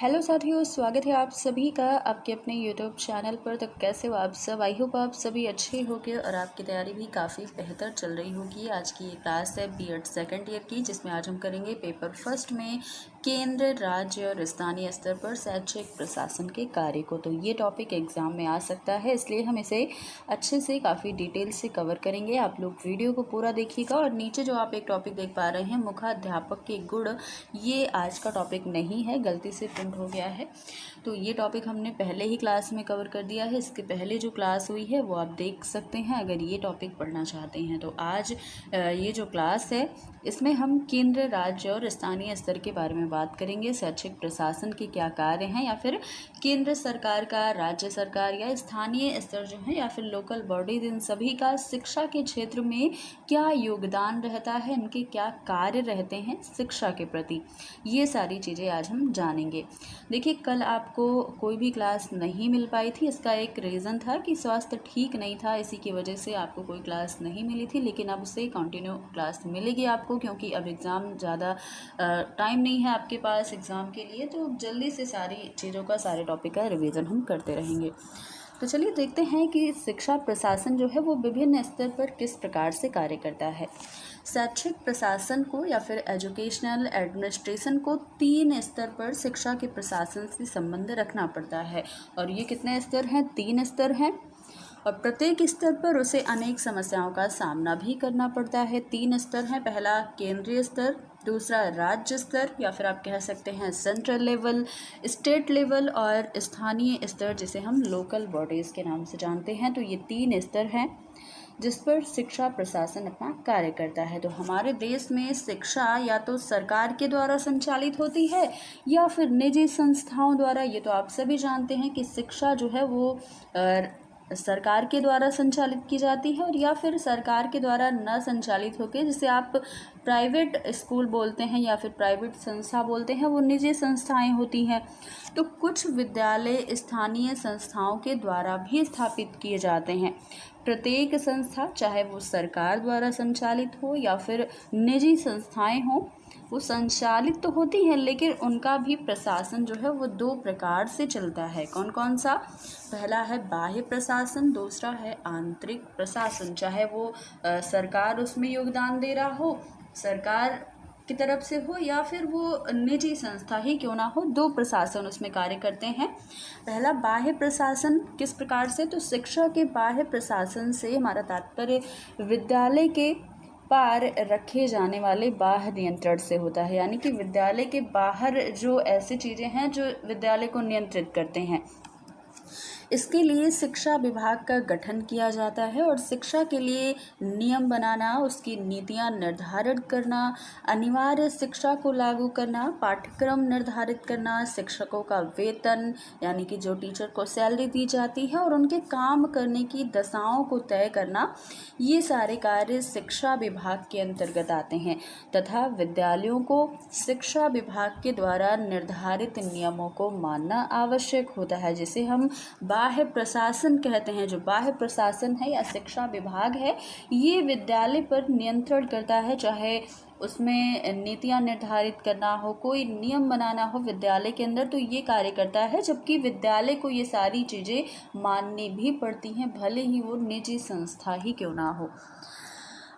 Hello साथियों, स्वागत है आप सभी का आपके अपने यूट्यूब चैनल पर। तो कैसे हो आप सब? आई होप आप सभी अच्छे होंगे और आपकी तैयारी भी काफ़ी बेहतर चल रही होगी। आज की ये क्लास है बीएड सेकंड ईयर की, जिसमें आज हम करेंगे पेपर फर्स्ट में केंद्र, राज्य और स्थानीय स्तर पर शैक्षिक प्रशासन के कार्य को। तो ये टॉपिक एग्ज़ाम में आ सकता है, इसलिए हम इसे अच्छे से काफ़ी डिटेल से कवर करेंगे। आप लोग वीडियो को पूरा देखिएगा। और नीचे जो आप एक टॉपिक देख पा रहे हैं, मुखाध्यापक के गुण, ये आज का टॉपिक नहीं है, गलती से प्रिंट हो गया है। तो ये टॉपिक हमने पहले ही क्लास में कवर कर दिया है। इसके पहले जो क्लास हुई है वो आप देख सकते हैं अगर ये टॉपिक पढ़ना चाहते हैं। तो आज ये जो क्लास है इसमें हम केंद्र, राज्य और स्थानीय स्तर के बारे में बात करेंगे। शैक्षिक प्रशासन के क्या कार्य हैं, या फिर केंद्र सरकार का, राज्य सरकार या स्थानीय स्तर जो है, या फिर लोकल बॉडीज, इन सभी का शिक्षा के क्षेत्र में क्या योगदान रहता है, इनके क्या कार्य रहते हैं शिक्षा के प्रति, ये सारी चीज़ें आज हम जानेंगे। देखिए, कल आपको कोई भी क्लास नहीं मिल पाई थी। इसका एक रीज़न था कि स्वास्थ्य ठीक नहीं था, इसी की वजह से आपको कोई क्लास नहीं मिली थी। लेकिन अब से कंटिन्यू क्लास मिलेगी आपको, क्योंकि अब एग्ज़ाम ज़्यादा टाइम नहीं है आपके पास एग्ज़ाम के लिए। तो जल्दी से सारी चीज़ों का, सारे टॉपिक का रिवीजन हम करते रहेंगे। तो चलिए देखते हैं कि शिक्षा प्रशासन जो है वो विभिन्न स्तर पर किस प्रकार से कार्य करता है। शैक्षिक प्रशासन को या फिर एजुकेशनल एडमिनिस्ट्रेशन को 3 स्तर पर शिक्षा के प्रशासन से संबंध रखना पड़ता है। और ये कितने स्तर हैं? 3 स्तर हैं। और प्रत्येक स्तर पर उसे अनेक समस्याओं का सामना भी करना पड़ता है। 3 स्तर हैं। पहला केंद्रीय स्तर, दूसरा राज्य स्तर या फिर आप कह सकते हैं सेंट्रल लेवल, स्टेट लेवल और स्थानीय स्तर, जिसे हम लोकल बॉडीज़ के नाम से जानते हैं। तो ये 3 स्तर हैं जिस पर शिक्षा प्रशासन अपना कार्य करता है। तो हमारे देश में शिक्षा या तो सरकार के द्वारा संचालित होती है या फिर निजी संस्थाओं द्वारा। ये तो आप सभी जानते हैं कि शिक्षा जो है वो सरकार के द्वारा संचालित की जाती है, और या फिर सरकार के द्वारा न संचालित होकर, जिसे आप प्राइवेट स्कूल बोलते हैं या फिर प्राइवेट संस्था बोलते हैं, वो निजी संस्थाएं होती हैं। तो कुछ विद्यालय स्थानीय संस्थाओं के द्वारा भी स्थापित किए जाते हैं। प्रत्येक संस्था, चाहे वो सरकार द्वारा संचालित हो या फिर निजी संस्थाएं हों, वो संचालित तो होती हैं, लेकिन उनका भी प्रशासन जो है वो 2 प्रकार से चलता है। कौन कौन सा? पहला है बाह्य प्रशासन, दूसरा है आंतरिक प्रशासन। चाहे वो सरकार उसमें योगदान दे रहा हो, सरकार की तरफ से हो, या फिर वो निजी संस्था ही क्यों ना हो, 2 प्रशासन उसमें कार्य करते हैं। पहला बाह्य प्रशासन किस प्रकार से? तो शिक्षा के बाह्य प्रशासन से हमारा तात्पर्य विद्यालय के पार रखे जाने वाले बाह्य नियंत्रण से होता है। यानी कि विद्यालय के बाहर जो ऐसी चीज़ें हैं जो विद्यालय को नियंत्रित करते हैं, इसके लिए शिक्षा विभाग का गठन किया जाता है। और शिक्षा के लिए नियम बनाना, उसकी नीतियां निर्धारित करना, अनिवार्य शिक्षा को लागू करना, पाठ्यक्रम निर्धारित करना, शिक्षकों का वेतन यानी कि जो टीचर को सैलरी दी जाती है, और उनके काम करने की दशाओं को तय करना, ये सारे कार्य शिक्षा विभाग के अंतर्गत आते हैं। तथा विद्यालयों को शिक्षा विभाग के द्वारा निर्धारित नियमों को मानना आवश्यक होता है, जिसे हम बाह्य प्रशासन कहते हैं। जो बाह्य प्रशासन है या शिक्षा विभाग है, ये विद्यालय पर नियंत्रण करता है, चाहे उसमें नीतियां निर्धारित करना हो, कोई नियम बनाना हो विद्यालय के अंदर, तो ये कार्य करता है। जबकि विद्यालय को ये सारी चीज़ें माननी भी पड़ती हैं, भले ही वो निजी संस्था ही क्यों ना हो।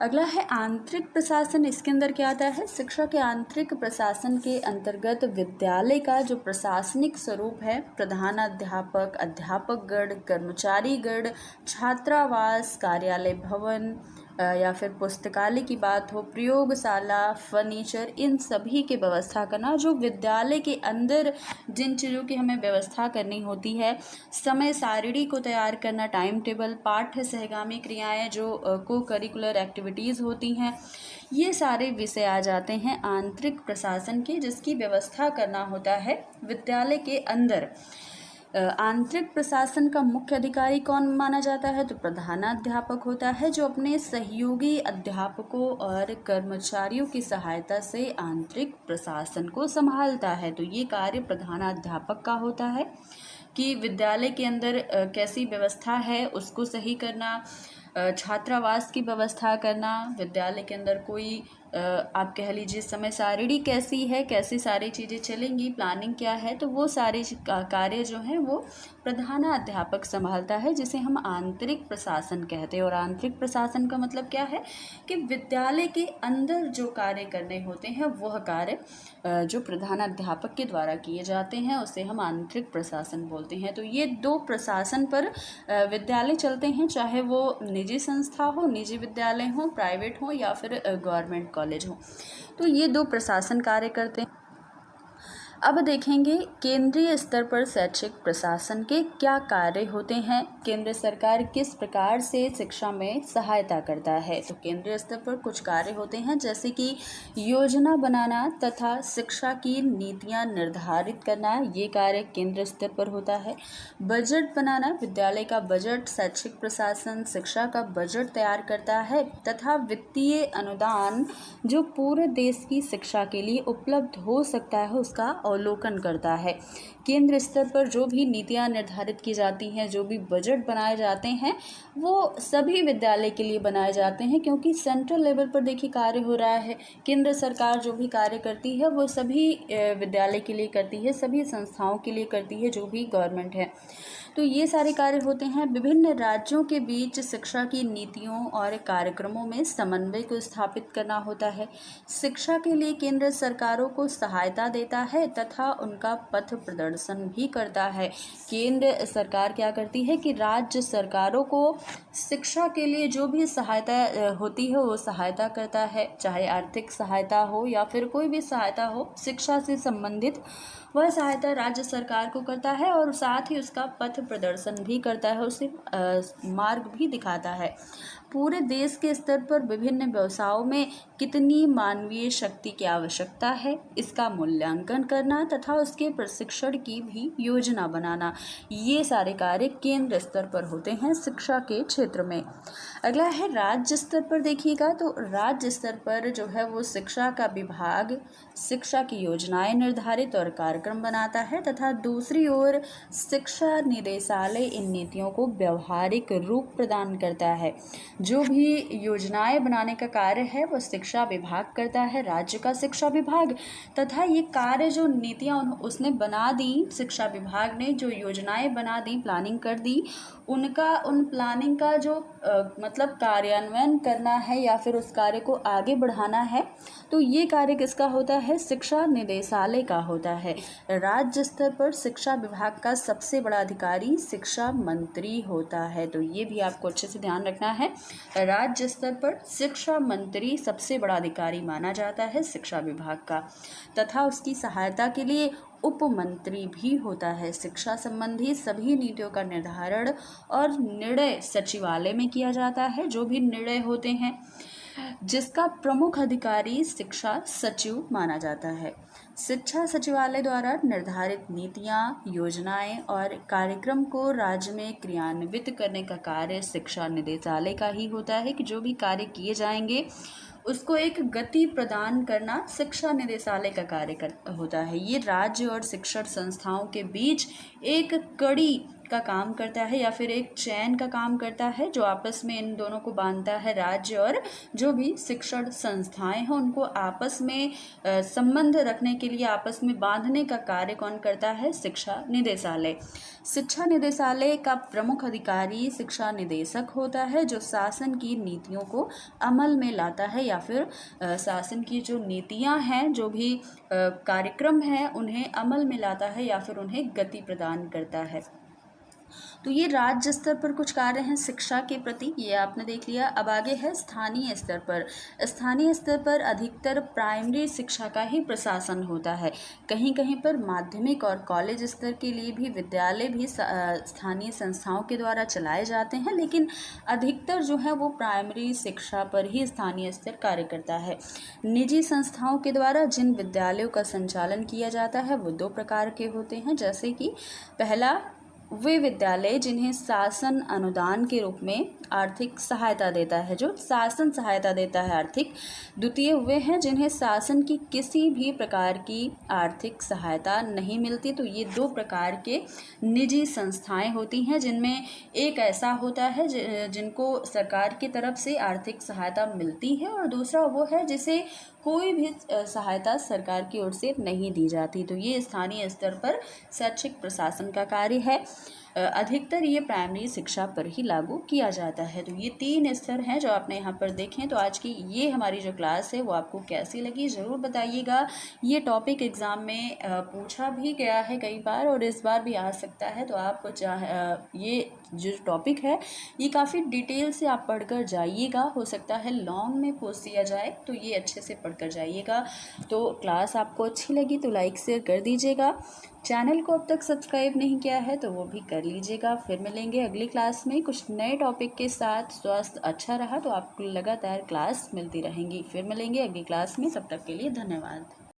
अगला है आंतरिक प्रशासन। इसके अंदर क्या आता है? शिक्षा के आंतरिक प्रशासन के अंतर्गत विद्यालय का जो प्रशासनिक स्वरूप है, प्रधानाध्यापक, अध्यापकगण, कर्मचारीगण, छात्रावास, कार्यालय भवन या फिर पुस्तकालय की बात हो, प्रयोगशाला, फर्नीचर, इन सभी की व्यवस्था करना। जो विद्यालय के अंदर जिन चीज़ों की हमें व्यवस्था करनी होती है, समय सारिणी को तैयार करना, टाइम टेबल, पाठ्य सहगामी क्रियाएं, जो को करिकुलर एक्टिविटीज़ होती हैं, ये सारे विषय आ जाते हैं आंतरिक प्रशासन के, जिसकी व्यवस्था करना होता है विद्यालय के अंदर। आंतरिक प्रशासन का मुख्य अधिकारी कौन माना जाता है? तो प्रधानाध्यापक होता है, जो अपने सहयोगी अध्यापकों और कर्मचारियों की सहायता से आंतरिक प्रशासन को संभालता है। तो ये कार्य प्रधानाध्यापक का होता है कि विद्यालय के अंदर कैसी व्यवस्था है उसको सही करना, छात्रावास की व्यवस्था करना, विद्यालय के अंदर कोई आप कह लीजिए समय सारिणी कैसी है, कैसी सारी चीज़ें चलेंगी, प्लानिंग क्या है, तो वो सारे कार्य जो हैं वो प्रधानाध्यापक संभालता है, जिसे हम आंतरिक प्रशासन कहते हैं। और आंतरिक प्रशासन का मतलब क्या है कि विद्यालय के अंदर जो कार्य करने होते हैं वह कार्य जो प्रधानाध्यापक के द्वारा किए जाते हैं उसे हम आंतरिक प्रशासन बोलते हैं। तो ये दो प्रशासन पर विद्यालय चलते हैं, चाहे वो निजी संस्था हो, निजी विद्यालय हो, प्राइवेट हो या फिर गवर्नमेंट कॉलेज हो। तो ये दो प्रशासन कार्य करते हैं। अब देखेंगे केंद्रीय स्तर पर शैक्षिक प्रशासन के क्या कार्य होते हैं, केंद्र सरकार किस प्रकार से शिक्षा में सहायता करता है। तो केंद्रीय स्तर पर कुछ कार्य होते हैं, जैसे कि योजना बनाना तथा शिक्षा की नीतियां निर्धारित करना, ये कार्य केंद्र स्तर पर होता है। बजट बनाना, विद्यालय का बजट शैक्षिक प्रशासन शिक्षा का बजट तैयार करता है तथा वित्तीय अनुदान जो पूरे देश की शिक्षा के लिए उपलब्ध हो सकता है उसका अवलोकन करता है। केंद्र स्तर पर जो भी नीतियां निर्धारित की जाती हैं, जो भी बजट बनाए जाते हैं, वो सभी विद्यालय के लिए बनाए जाते हैं, क्योंकि सेंट्रल लेवल पर देखिए कार्य हो रहा है। केंद्र सरकार जो भी कार्य करती है वो सभी विद्यालय के लिए करती है, सभी संस्थाओं के लिए करती है, जो भी गवर्नमेंट है। तो ये सारे कार्य होते हैं। विभिन्न राज्यों के बीच शिक्षा की नीतियों और कार्यक्रमों में समन्वय को स्थापित करना होता है। शिक्षा के लिए केंद्र सरकारों को सहायता देता है तथा उनका पथ प्रदर्शन भी करता है। केंद्र सरकार क्या करती है कि राज्य सरकारों को शिक्षा के लिए जो भी सहायता होती है वो सहायता करता है, चाहे आर्थिक सहायता हो या फिर कोई भी सहायता हो शिक्षा से संबंधित, वह सहायता राज्य सरकार को करता है और साथ ही उसका पथ प्रदर्शन भी करता है, उसे मार्ग भी दिखाता है। पूरे देश के स्तर पर विभिन्न व्यवसायों में कितनी मानवीय शक्ति की आवश्यकता है, इसका मूल्यांकन करना तथा उसके प्रशिक्षण की भी योजना बनाना, ये सारे कार्य केंद्र स्तर पर होते हैं शिक्षा के क्षेत्र में। अगला है राज्य स्तर पर। देखिएगा तो राज्य स्तर पर जो है वो शिक्षा का विभाग शिक्षा की योजनाएं निर्धारित और कार्यक्रम बनाता है तथा दूसरी ओर शिक्षा निदेशालय इन नीतियों को व्यवहारिक रूप प्रदान करता है। जो भी योजनाएं बनाने का कार्य है वो शिक्षा विभाग करता है, राज्य का शिक्षा विभाग, तथा ये कार्य जो नीतियां उसने बना दी, शिक्षा विभाग ने जो योजनाएं बना दी, प्लानिंग कर दी, उन प्लानिंग का जो मतलब कार्यान्वयन करना है या फिर उस कार्य को आगे बढ़ाना है, तो ये कार्य किसका होता है, शिक्षा निदेशालय का होता है। राज्य स्तर पर शिक्षा विभाग का सबसे बड़ा अधिकारी शिक्षा मंत्री होता है, तो ये भी आपको अच्छे से ध्यान रखना है। राज्य स्तर पर शिक्षा मंत्री सबसे बड़ा अधिकारी माना जाता है शिक्षा विभाग का, तथा उसकी सहायता के लिए उप मंत्री भी होता है। शिक्षा संबंधी सभी नीतियों का निर्धारण और निर्णय सचिवालय में किया जाता है, जो भी निर्णय होते हैं, जिसका प्रमुख अधिकारी शिक्षा सचिव माना जाता है। शिक्षा सचिवालय द्वारा निर्धारित नीतियां, योजनाएं और कार्यक्रम को राज्य में क्रियान्वित करने का कार्य शिक्षा निदेशालय का ही होता है, कि जो भी कार्य किए जाएंगे उसको एक गति प्रदान करना शिक्षा निदेशालय का कार्य होता है। ये राज्य और शिक्षण संस्थाओं के बीच एक कड़ी का काम करता है या फिर एक चैन का काम करता है, जो आपस में इन दोनों को बांधता है। राज्य और जो भी शिक्षण संस्थाएं हैं उनको आपस में संबंध रखने के लिए, आपस में बांधने का कार्य कौन करता है, शिक्षा निदेशालय। शिक्षा निदेशालय का प्रमुख अधिकारी शिक्षा निदेशक होता है, जो शासन की नीतियों को अमल में लाता है या फिर शासन की जो नीतियां हैं, जो भी कार्यक्रम हैं, उन्हें अमल में लाता है या फिर उन्हें गति प्रदान करता है। तो ये राज्य स्तर पर कुछ कार्य हैं शिक्षा के प्रति, ये आपने देख लिया। अब आगे है स्थानीय स्तर पर। स्थानीय स्तर पर अधिकतर प्राइमरी शिक्षा का ही प्रशासन होता है। कहीं कहीं पर माध्यमिक और कॉलेज स्तर के लिए भी विद्यालय भी स्थानीय संस्थाओं के द्वारा चलाए जाते हैं, लेकिन अधिकतर जो है वो प्राइमरी शिक्षा पर ही स्थानीय स्तर कार्य करता है। निजी संस्थाओं के द्वारा जिन विद्यालयों का संचालन किया जाता है वो दो प्रकार के होते हैं, जैसे कि पहला वे विद्यालय जिन्हें शासन अनुदान के रूप में आर्थिक सहायता देता है, जो शासन सहायता देता है आर्थिक। द्वितीय वे हैं जिन्हें शासन की किसी भी प्रकार की आर्थिक सहायता नहीं मिलती। तो ये दो प्रकार के निजी संस्थाएं होती हैं, जिनमें एक ऐसा होता है जिनको सरकार की तरफ से आर्थिक सहायता मिलती है, और दूसरा वो है जिसे कोई भी सहायता सरकार की ओर से नहीं दी जाती। तो ये स्थानीय स्तर पर शैक्षिक प्रशासन का कार्य है। अधिकतर ये प्राइमरी शिक्षा पर ही लागू किया जाता है। तो ये 3 स्तर हैं जो आपने यहाँ पर देखें। तो आज की ये हमारी जो क्लास है वो आपको कैसी लगी ज़रूर बताइएगा। ये टॉपिक एग्ज़ाम में पूछा भी गया है कई बार, और इस बार भी आ सकता है। तो आप ये जो टॉपिक है ये काफ़ी डिटेल से आप पढ़कर जाइएगा। हो सकता है लॉन्ग में पूछ दिया जाए, तो ये अच्छे से पढ़कर जाइएगा। तो क्लास आपको अच्छी लगी तो लाइक शेयर कर दीजिएगा। चैनल को अब तक सब्सक्राइब नहीं किया है तो वो भी कर लीजिएगा। फिर मिलेंगे अगली क्लास में कुछ नए टॉपिक के साथ। स्वास्थ्य अच्छा रहा तो आपको लगातार क्लास मिलती रहेंगी। फिर मिलेंगे अगली क्लास में, तब तक के लिए धन्यवाद।